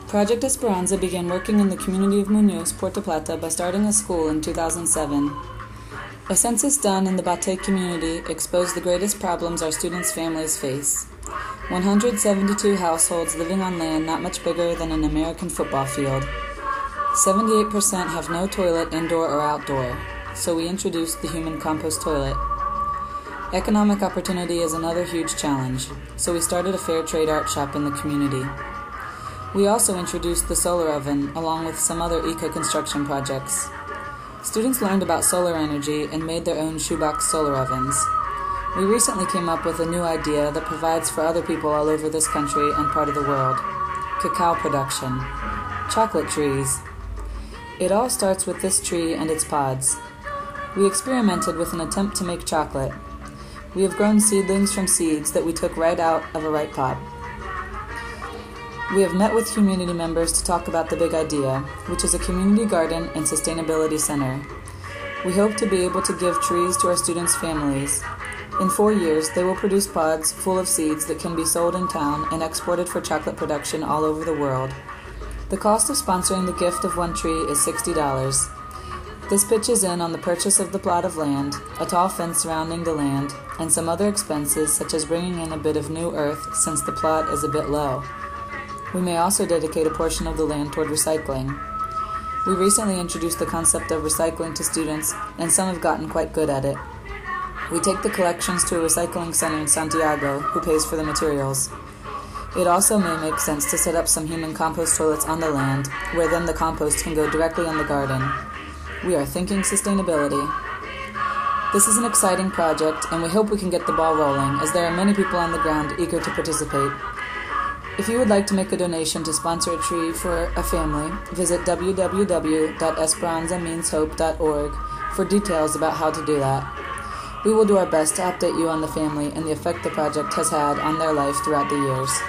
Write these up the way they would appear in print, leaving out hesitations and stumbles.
Project Esperanza began working in the community of Muñoz, Puerto Plata by starting a school in 2007. A census done in the Bate community exposed the greatest problems our students' families face. 172 households living on land not much bigger than an American football field. 78% have no toilet, indoor or outdoor, so we introduced the human compost toilet. Economic opportunity is another huge challenge, so we started a fair trade art shop in the community. We also introduced the solar oven, along with some other eco-construction projects. Students learned about solar energy and made their own shoebox solar ovens. We recently came up with a new idea that provides for other people all over this country and part of the world: cacao production. Chocolate trees. It all starts with this tree and its pods. We experimented with an attempt to make chocolate. We have grown seedlings from seeds that we took right out of a ripe pod. We have met with community members to talk about the big idea, which is a community garden and sustainability center. We hope to be able to give trees to our students' families. In 4 years, they will produce pods full of seeds that can be sold in town and exported for chocolate production all over the world. The cost of sponsoring the gift of one tree is $60. This pitches in on the purchase of the plot of land, a tall fence surrounding the land, and some other expenses such as bringing in a bit of new earth since the plot is a bit low. We may also dedicate a portion of the land toward recycling. We recently introduced the concept of recycling to students, and some have gotten quite good at it. We take the collections to a recycling center in Santiago, who pays for the materials. It also may make sense to set up some human compost toilets on the land, where then the compost can go directly in the garden. We are thinking sustainability. This is an exciting project, and we hope we can get the ball rolling, as there are many people on the ground eager to participate. If you would like to make a donation to sponsor a tree for a family, visit www.esperanzameanshope.org for details about how to do that. We will do our best to update you on the family and the effect the project has had on their life throughout the years.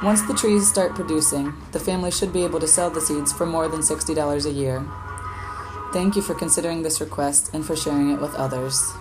Once the trees start producing, the family should be able to sell the seeds for more than $60 a year. Thank you for considering this request and for sharing it with others.